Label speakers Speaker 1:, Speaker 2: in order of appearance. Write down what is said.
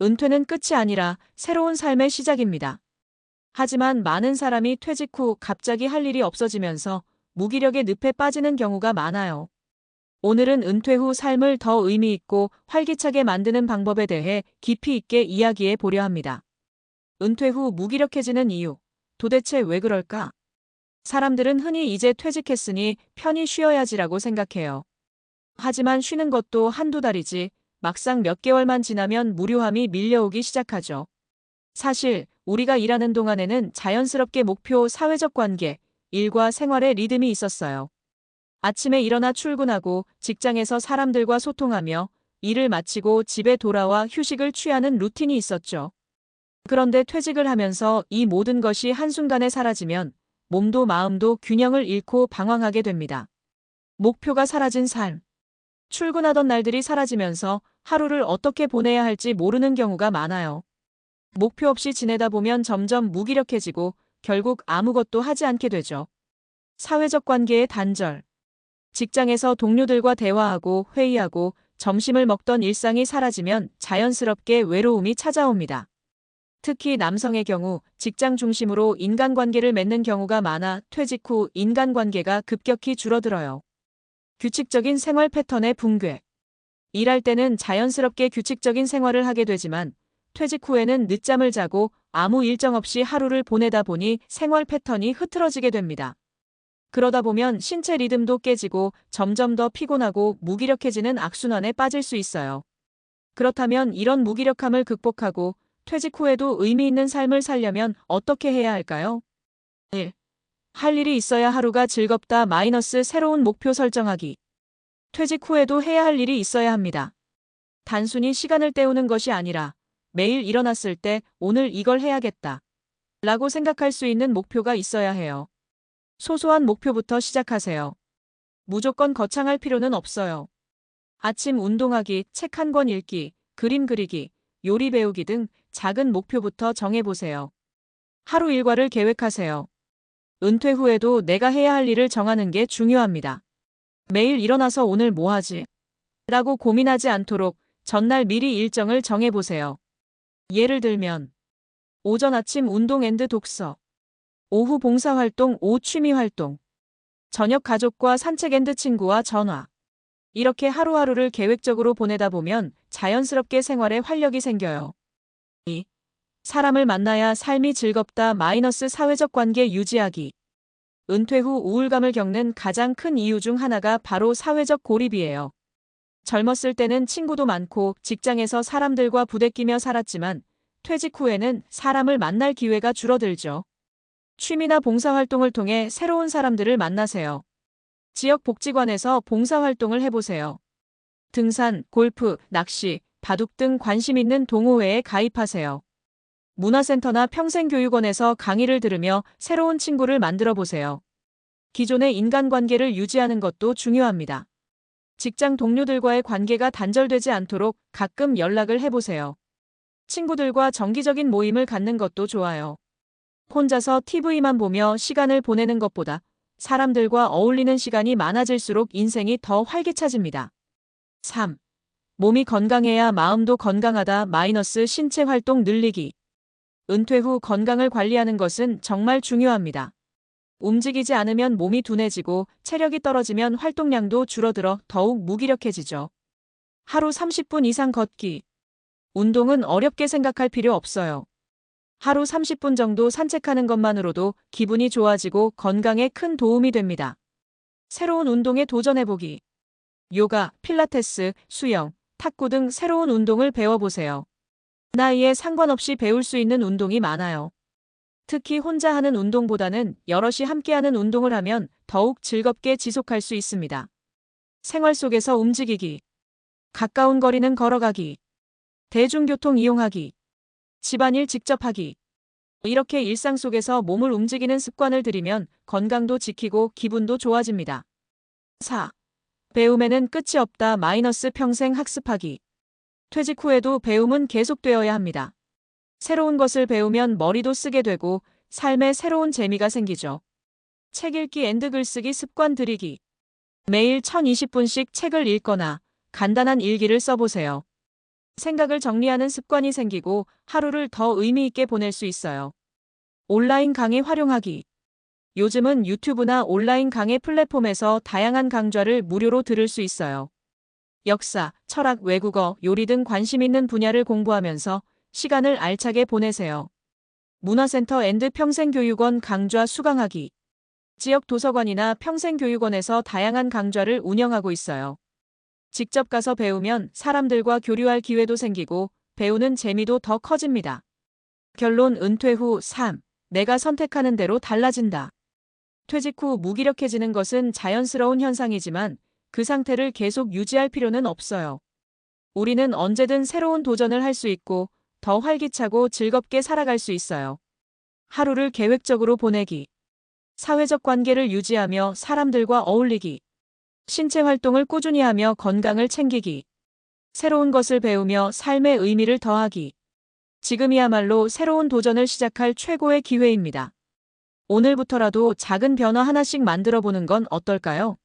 Speaker 1: 은퇴는 끝이 아니라 새로운 삶의 시작입니다. 하지만 많은 사람이 퇴직 후 갑자기 할 일이 없어지면서 무기력의 늪에 빠지는 경우가 많아요. 오늘은 은퇴 후 삶을 더 의미 있고 활기차게 만드는 방법에 대해 깊이 있게 이야기해 보려 합니다. 은퇴 후 무기력해지는 이유. 도대체 왜 그럴까? 사람들은 흔히 이제 퇴직했으니 편히 쉬어야지라고 생각해요. 하지만 쉬는 것도 한두 달이지 막상 몇 개월만 지나면 무료함이 밀려오기 시작하죠. 사실 우리가 일하는 동안에는 자연스럽게 목표, 사회적 관계, 일과 생활의 리듬이 있었어요. 아침에 일어나 출근하고 직장에서 사람들과 소통하며 일을 마치고 집에 돌아와 휴식을 취하는 루틴이 있었죠. 그런데 퇴직을 하면서 이 모든 것이 한순간에 사라지면 몸도 마음도 균형을 잃고 방황하게 됩니다. 목표가 사라진 삶. 출근하던 날들이 사라지면서 하루를 어떻게 보내야 할지 모르는 경우가 많아요. 목표 없이 지내다 보면 점점 무기력해지고 결국 아무것도 하지 않게 되죠. 사회적 관계의 단절. 직장에서 동료들과 대화하고 회의하고 점심을 먹던 일상이 사라지면 자연스럽게 외로움이 찾아옵니다. 특히 남성의 경우 직장 중심으로 인간관계를 맺는 경우가 많아 퇴직 후 인간관계가 급격히 줄어들어요. 규칙적인 생활 패턴의 붕괴. 일할 때는 자연스럽게 규칙적인 생활을 하게 되지만 퇴직 후에는 늦잠을 자고 아무 일정 없이 하루를 보내다 보니 생활 패턴이 흐트러지게 됩니다. 그러다 보면 신체 리듬도 깨지고 점점 더 피곤하고 무기력해지는 악순환에 빠질 수 있어요. 그렇다면 이런 무기력함을 극복하고 퇴직 후에도 의미 있는 삶을 살려면 어떻게 해야 할까요? 1. 할 일이 있어야 하루가 즐겁다 마이너스 새로운 목표 설정하기. 퇴직 후에도 해야 할 일이 있어야 합니다. 단순히 시간을 때우는 것이 아니라 매일 일어났을 때 오늘 이걸 해야겠다 라고 생각할 수 있는 목표가 있어야 해요. 소소한 목표부터 시작하세요. 무조건 거창할 필요는 없어요. 아침 운동하기, 책 한 권 읽기, 그림 그리기, 요리 배우기 등 작은 목표부터 정해보세요. 하루 일과를 계획하세요. 은퇴 후에도 내가 해야 할 일을 정하는 게 중요합니다. 매일 일어나서 오늘 뭐 하지? 라고 고민하지 않도록 전날 미리 일정을 정해보세요. 예를 들면 오전 아침 운동 앤드 독서, 오후 봉사활동, 오후 취미활동, 저녁 가족과 산책 앤드 친구와 전화. 이렇게 하루하루를 계획적으로 보내다 보면 자연스럽게 생활에 활력이 생겨요. 2. 사람을 만나야 삶이 즐겁다 마이너스 사회적 관계 유지하기. 은퇴 후 우울감을 겪는 가장 큰 이유 중 하나가 바로 사회적 고립이에요. 젊었을 때는 친구도 많고 직장에서 사람들과 부대끼며 살았지만 퇴직 후에는 사람을 만날 기회가 줄어들죠. 취미나 봉사활동을 통해 새로운 사람들을 만나세요. 지역 복지관에서 봉사활동을 해보세요. 등산, 골프, 낚시, 바둑 등 관심 있는 동호회에 가입하세요. 문화센터나 평생교육원에서 강의를 들으며 새로운 친구를 만들어 보세요. 기존의 인간관계를 유지하는 것도 중요합니다. 직장 동료들과의 관계가 단절되지 않도록 가끔 연락을 해보세요. 친구들과 정기적인 모임을 갖는 것도 좋아요. 혼자서 TV만 보며 시간을 보내는 것보다 사람들과 어울리는 시간이 많아질수록 인생이 더 활기차집니다. 3. 몸이 건강해야 마음도 건강하다 마이너스 신체 활동 늘리기. 은퇴 후 건강을 관리하는 것은 정말 중요합니다. 움직이지 않으면 몸이 둔해지고 체력이 떨어지면 활동량도 줄어들어 더욱 무기력해지죠. 하루 30분 이상 걷기. 운동은 어렵게 생각할 필요 없어요. 하루 30분 정도 산책하는 것만으로도 기분이 좋아지고 건강에 큰 도움이 됩니다. 새로운 운동에 도전해보기. 요가, 필라테스, 수영, 탁구 등 새로운 운동을 배워보세요. 나이에 상관없이 배울 수 있는 운동이 많아요. 특히 혼자 하는 운동보다는 여럿이 함께하는 운동을 하면 더욱 즐겁게 지속할 수 있습니다. 생활 속에서 움직이기. 가까운 거리는 걸어가기. 대중교통 이용하기. 집안일 직접 하기. 이렇게 일상 속에서 몸을 움직이는 습관을 들이면 건강도 지키고 기분도 좋아집니다. 4. 배움에는 끝이 없다 마이너스 평생 학습하기. 퇴직 후에도 배움은 계속되어야 합니다. 새로운 것을 배우면 머리도 쓰게 되고 삶에 새로운 재미가 생기죠. 책 읽기 앤드 글쓰기 습관 들이기. 매일 1020분씩 책을 읽거나 간단한 일기를 써보세요. 생각을 정리하는 습관이 생기고 하루를 더 의미 있게 보낼 수 있어요. 온라인 강의 활용하기. 요즘은 유튜브나 온라인 강의 플랫폼에서 다양한 강좌를 무료로 들을 수 있어요. 역사, 철학, 외국어, 요리 등 관심 있는 분야를 공부하면서 시간을 알차게 보내세요. 문화센터 앤드 평생교육원 강좌 수강하기. 지역 도서관이나 평생교육원에서 다양한 강좌를 운영하고 있어요. 직접 가서 배우면 사람들과 교류할 기회도 생기고 배우는 재미도 더 커집니다. 결론 은퇴 후 삶. 내가 선택하는 대로 달라진다. 퇴직 후 무기력해지는 것은 자연스러운 현상이지만 그 상태를 계속 유지할 필요는 없어요. 우리는 언제든 새로운 도전을 할 수 있고 더 활기차고 즐겁게 살아갈 수 있어요. 하루를 계획적으로 보내기. 사회적 관계를 유지하며 사람들과 어울리기. 신체 활동을 꾸준히 하며 건강을 챙기기. 새로운 것을 배우며 삶의 의미를 더하기. 지금이야말로 새로운 도전을 시작할 최고의 기회입니다. 오늘부터라도 작은 변화 하나씩 만들어 보는 건 어떨까요?